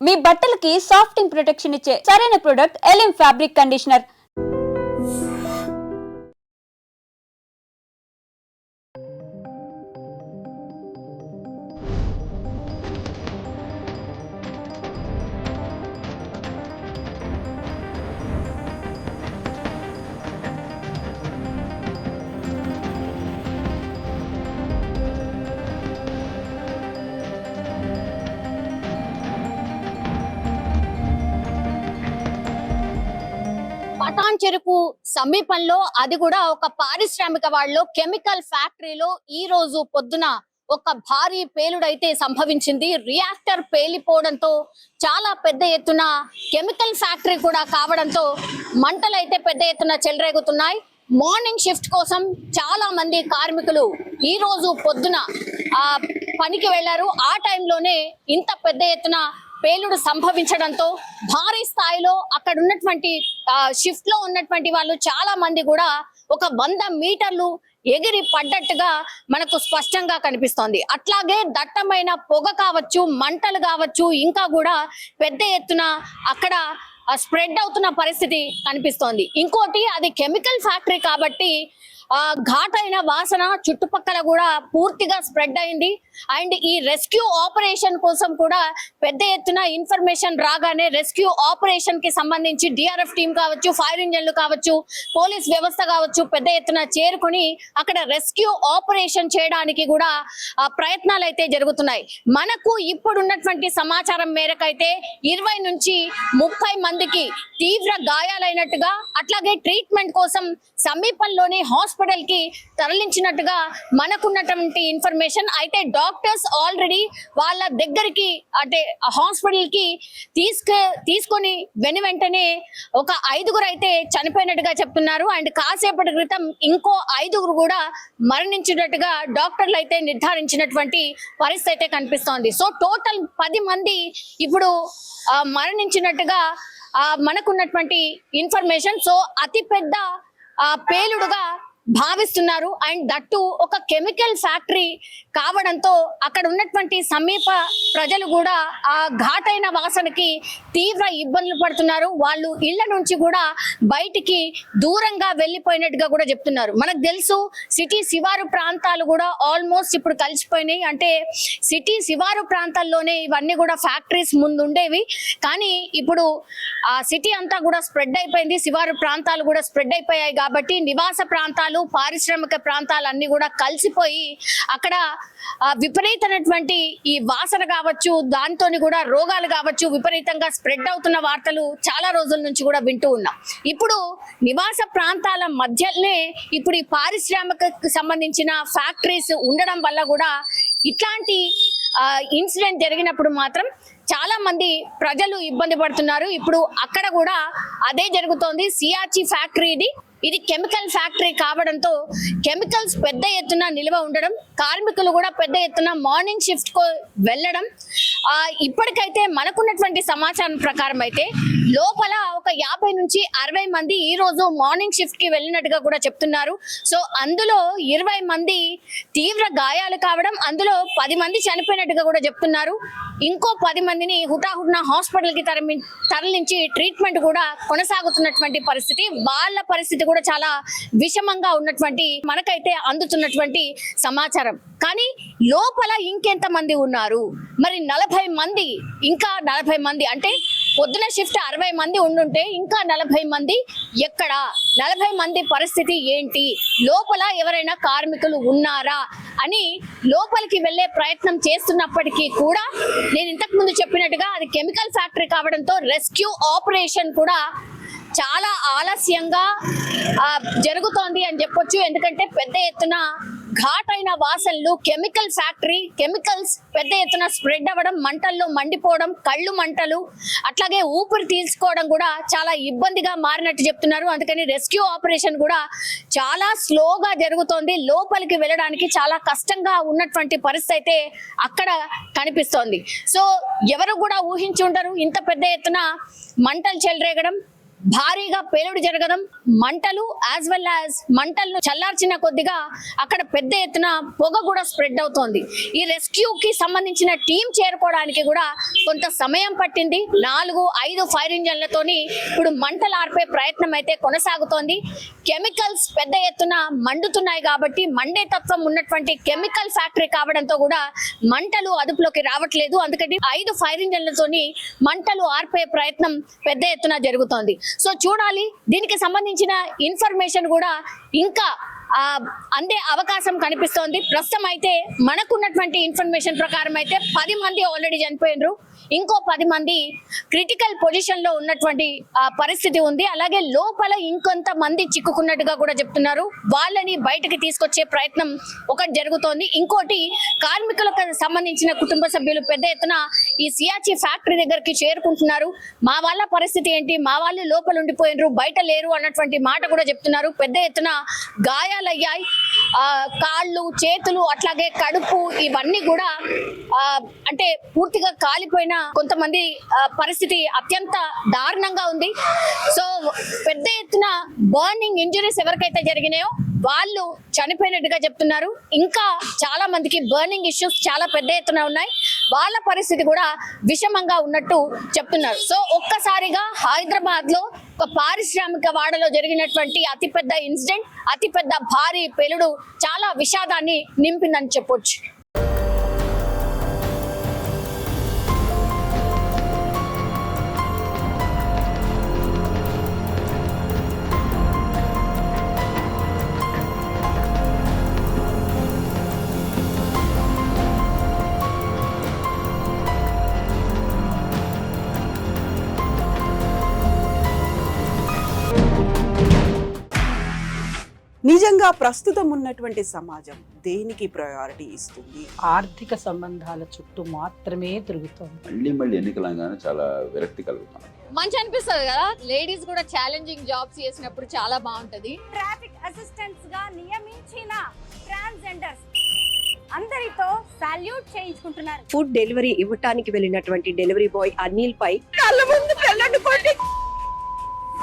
మీ బట్టలకి సాఫ్టింగ్ ప్రొటెక్షన్ ఇచ్చే సరైన ప్రొడక్ట్ ఎలిమ్ ఫ్యాబ్రిక్ కండిషనర్. పటాన్ చెరుకు సమీపంలో, అది కూడా ఒక పారిశ్రామిక వాళ్ళలో కెమికల్ ఫ్యాక్టరీలో ఈ రోజు పొద్దున ఒక భారీ పేలుడైతే సంభవించింది. రియాక్టర్ పేలిపోవడంతో చాలా పెద్ద ఎత్తున కెమికల్ ఫ్యాక్టరీ కూడా కావడంతో మంటలు అయితే పెద్ద ఎత్తున చెలరేగుతున్నాయి. మార్నింగ్ షిఫ్ట్ కోసం చాలా మంది కార్మికులు ఈ రోజు పొద్దున పనికి వెళ్లారు. ఆ టైంలోనే ఇంత పెద్ద ఎత్తున పేలుడు సంభవించడంతో భారీ స్థాయిలో అక్కడ ఉన్నటువంటి షిఫ్ట్ లో ఉన్నటువంటి వాళ్ళు చాలా మంది కూడా ఒక 100 మీటర్లు ఎగిరి పడ్డట్టుగా మనకు స్పష్టంగా కనిపిస్తోంది. అట్లాగే దట్టమైన పొగ కావచ్చు, మంటలు కావచ్చు, ఇంకా కూడా పెద్ద ఎత్తున అక్కడ స్ప్రెడ్ అవుతున్న పరిస్థితి కనిపిస్తోంది. ఇంకోటి, అది కెమికల్ ఫ్యాక్టరీ కాబట్టి ఘాటైన వాసన చుట్టుపక్కల కూడా పూర్తిగా స్ప్రెడ్ అయింది. అండ్ ఈ రెస్క్యూ ఆపరేషన్ కోసం కూడా పెద్ద ఎత్తున ఇన్ఫర్మేషన్ రాగానే రెస్క్యూ ఆపరేషన్ కి సంబంధించి డిఆర్ఎఫ్ టీం కావచ్చు, ఫైర్ ఇంజన్లు కావచ్చు, పోలీస్ వ్యవస్థ కావచ్చు పెద్ద ఎత్తున చేరుకుని అక్కడ రెస్క్యూ ఆపరేషన్ చేయడానికి కూడా ప్రయత్నాలు అయితే జరుగుతున్నాయి. మనకు ఇప్పుడున్నటువంటి సమాచారం మేరకైతే 20 నుంచి 30 మందికి తీవ్ర గాయాలైనట్టుగా, అట్లాగే ట్రీట్మెంట్ కోసం సమీపంలోని హాస్పిటల్ కి తరలించినట్టుగా మనకున్నటువంటి ఇన్ఫర్మేషన్. అయితే డాక్టర్స్ ఆల్రెడీ వాళ్ళ దగ్గరికి అంటే హాస్పిటల్ కి తీసుకొని వెంటనే ఒక 5గురు అయితే చనిపోయినట్టుగా చెప్తున్నారు. అండ్ కాసేపటి క్రితం ఇంకో 5గురు కూడా మరణించినట్టుగా డాక్టర్లు అయితే నిర్ధారించినటువంటి పరిస్థితి అయితే కనిపిస్తోంది. సో టోటల్ 10 మంది ఇప్పుడు మరణించినట్టుగా మనకున్నటువంటి ఇన్ఫర్మేషన్. సో అతి పెద్ద పేలుడుగా భావిస్తున్నారు. అండ్ దట్టు ఒక కెమికల్ ఫ్యాక్టరీ కావడంతో అక్కడ ఉన్నటువంటి సమీప ప్రజలు కూడా ఆ ఘాటైన వాసనకి తీవ్ర ఇబ్బందులు పడుతున్నారు. వాళ్ళు ఇళ్ల నుంచి కూడా బయటికి దూరంగా వెళ్ళిపోయినట్టుగా కూడా చెప్తున్నారు. మనకు తెలుసు సిటీ శివారు ప్రాంతాలు కూడా ఆల్మోస్ట్ ఇప్పుడు కలిసిపోయినాయి. అంటే సిటీ శివారు ప్రాంతాల్లోనే ఇవన్నీ కూడా ఫ్యాక్టరీస్ ముందు ఉండేవి, కానీ ఇప్పుడు ఆ సిటీ అంతా కూడా స్ప్రెడ్ అయిపోయింది. శివారు ప్రాంతాలు కూడా స్ప్రెడ్ అయిపోయాయి కాబట్టి నివాస ప్రాంతాలు, పారిశ్రామిక ప్రాంతాలు అన్ని కూడా కలిసిపోయి అక్కడ విపరీతమైనటువంటి ఈ వాసన కావచ్చు, దాంతో కూడా రోగాలు కావచ్చు విపరీతంగా స్ప్రెడ్ అవుతున్న వార్తలు చాలా రోజుల నుంచి కూడా వింటూ ఉన్నాం. ఇప్పుడు నివాస ప్రాంతాల మధ్యనే ఇప్పుడు ఈ పారిశ్రామిక సంబంధించిన ఫ్యాక్టరీస్ ఉండడం వల్ల కూడా ఇట్లాంటి ఇన్సిడెంట్ జరిగినప్పుడు మాత్రం చాలా మంది ప్రజలు ఇబ్బంది పడుతున్నారు. ఇప్పుడు అక్కడ కూడా అదే జరుగుతోంది. సియాచి ఫ్యాక్టరీ ఇది కెమికల్ ఫ్యాక్టరీ కావడంతో కెమికల్స్ పెద్ద ఎత్తున నిల్వ ఉండడం, కార్మికులు కూడా పెద్ద ఎత్తున మార్నింగ్ షిఫ్ట్ కు వెళ్ళడం. ఇప్పటికైతే మనకున్నటువంటి సమాచారం ప్రకారం అయితే లోపల ఒక 50 నుంచి 60 మంది ఈ రోజు మార్నింగ్ షిఫ్ట్ కి వెళ్ళినట్టుగా కూడా చెప్తున్నారు. సో అందులో 20 మంది తీవ్ర గాయాలు కావడం, అందులో 10 మంది చనిపోయినట్టుగా కూడా చెప్తున్నారు. ఇంకో 10 మందిని హుటాహుటిన హాస్పిటల్ కి తరలించి ట్రీట్మెంట్ కూడా కొనసాగుతున్నటువంటి పరిస్థితి. వాళ్ళ పరిస్థితి కూడా చాలా విషమంగా ఉన్నటువంటి మనకైతే అందుతున్నటువంటి సమాచారం. కానీ లోపల ఇంకెంత మంది ఉన్నారు మరి? 40 మంది, ఇంకా 40 మంది అంటే పొద్దున షిఫ్ట్ 60 మంది ఉండుంటే ఇంకా 40 మంది ఎక్కడ? 40 మంది పరిస్థితి ఏంటి? లోపల ఎవరైనా కార్మికులు ఉన్నారా అని లోపలికి వెళ్లే ప్రయత్నం చేస్తున్నప్పటికీ కూడా నేను ఇంతకు ముందు చెప్పినట్టుగా అది కెమికల్ ఫ్యాక్టరీ కావడంతో రెస్క్యూ ఆపరేషన్ కూడా చాలా ఆలస్యంగా జరుగుతోంది అని చెప్పొచ్చు. ఎందుకంటే పెద్ద ఎత్తున ఘాటైన వాసనలు, కెమికల్ ఫ్యాక్టరీ, కెమికల్స్ పెద్ద ఎత్తున స్ప్రెడ్ అవ్వడం, మంటల్లో మండిపోవడం, కళ్ళు మంటలు, అట్లాగే ఊపిరి తీసుకోవడం కూడా చాలా ఇబ్బందిగా మారినట్టు చెప్తున్నారు. అందుకని రెస్క్యూ ఆపరేషన్ కూడా చాలా స్లోగా జరుగుతోంది. లోపలికి వెళ్ళడానికి చాలా కష్టంగా ఉన్నటువంటి పరిస్థితి అయితే అక్కడ కనిపిస్తోంది. సో ఎవరు కూడా ఊహించి ఉండరు ఇంత పెద్ద ఎత్తున మంటలు చెలరేగడం, భారీగా పేలుడు జరగడం, మంటలు యాజ్ వెల్ యాజ్ మంటలను చల్లార్చిన కొద్దిగా అక్కడ పెద్ద ఎత్తున పొగ కూడా స్ప్రెడ్ అవుతోంది. ఈ రెస్క్యూకి సంబంధించిన టీం చేరుకోవడానికి కూడా కొంత సమయం పట్టింది. 4-5 ఫైర్ ఇంజన్లతోని ఇప్పుడు మంటలు ఆర్పే ప్రయత్నం అయితే కొనసాగుతోంది. కెమికల్స్ పెద్ద ఎత్తున మండుతున్నాయి కాబట్టి మండే తత్వం ఉన్నటువంటి కెమికల్ ఫ్యాక్టరీ కావడంతో కూడా మంటలు అదుపులోకి రావట్లేదు. అందుకని 5 ఫైర్ ఇంజన్లతోని మంటలు ఆర్పే ప్రయత్నం పెద్ద ఎత్తున జరుగుతోంది. సో చూడాలి, దీనికి సంబంధించిన ఇన్ఫర్మేషన్ కూడా ఇంకా అందే అవకాశం కనిపిస్తోంది. ప్రస్తుతం అయితే మనకున్నటువంటి ఇన్ఫర్మేషన్ ప్రకారం అయితే 10 మంది ఆల్రెడీ చనిపోయినరు, ఇంకో 10 మంది క్రిటికల్ పొజిషన్ లో ఉన్నటువంటి పరిస్థితి ఉంది. అలాగే లోపల ఇంకొంత మంది చిక్కుకున్నట్టుగా కూడా చెప్తున్నారు. వాళ్ళని బయటకి తీసుకొచ్చే ప్రయత్నం ఒకటి జరుగుతోంది. ఇంకోటి, కార్మికులకు సంబంధించిన కుటుంబ సభ్యులు పెద్ద ఎత్తున ఈ సియాచి ఫ్యాక్టరీ దగ్గరికి చేరుకుంటున్నారు. మా వాళ్ళ పరిస్థితి ఏంటి, మా వాళ్ళు లోపల ఉండిపోయినరు, బయట లేరు అన్నటువంటి మాట కూడా చెప్తున్నారు. పెద్ద ఎత్తున గాయాలయ్యాయి, కాళ్ళు, చేతులు, అట్లాగే కడుపు, ఇవన్నీ కూడా అంటే పూర్తిగా కాలిపోయిన కొంతమంది పరిస్థితి అత్యంత దారుణంగా ఉంది. సో పెద్ద ఎత్తున బర్నింగ్ ఇంజరీస్ ఎవరికైతే జరిగినాయో వాళ్ళు చనిపోయినట్టుగా చెప్తున్నారు. ఇంకా చాలా మందికి బర్నింగ్ ఇష్యూస్ చాలా పెద్ద ఎత్తున ఉన్నాయి, వాళ్ళ పరిస్థితి కూడా విషమంగా ఉన్నట్టు చెప్తున్నారు. సో ఒక్కసారిగా హైదరాబాద్ లో ఒక పారిశ్రామిక వాడలో జరిగినటువంటి అతిపెద్ద ఇన్సిడెంట్, అతిపెద్ద భారీ పేలుడు చాలా విషాదాన్ని నింపిందని చెప్పొచ్చు. నిజంగా ప్రస్తుతం ఉన్నటువంటి సమాజం దేనికి ప్రయారిటీ ఇస్తుంది? ఆర్థిక సంబంధాల చుట్టూ మాత్రమే తిరుగుతోంది. మళ్ళీ ఎన్నికలంగానే చాలా విరక్తి కలుగుతాను. మంచి అనిపిస్తుంది కదా, లేడీస్ కూడా ఛాలెంజింగ్ జాబ్స్ చేసినప్పుడు చాలా బాగుంటది. ట్రాఫిక్ అసిస్టెంట్స్ గా నియమించిన ట్రాన్స్జెండర్స్ అందరితో సాల్యూట్ చేయించుకుంటున్నారు. ఫుడ్ డెలివరీ ఇవ్వటానికి వెళ్ళినటువంటి డెలివరీ బాయ్ అనిల్ పై కళ్ళ ముందు పెళ్ళండి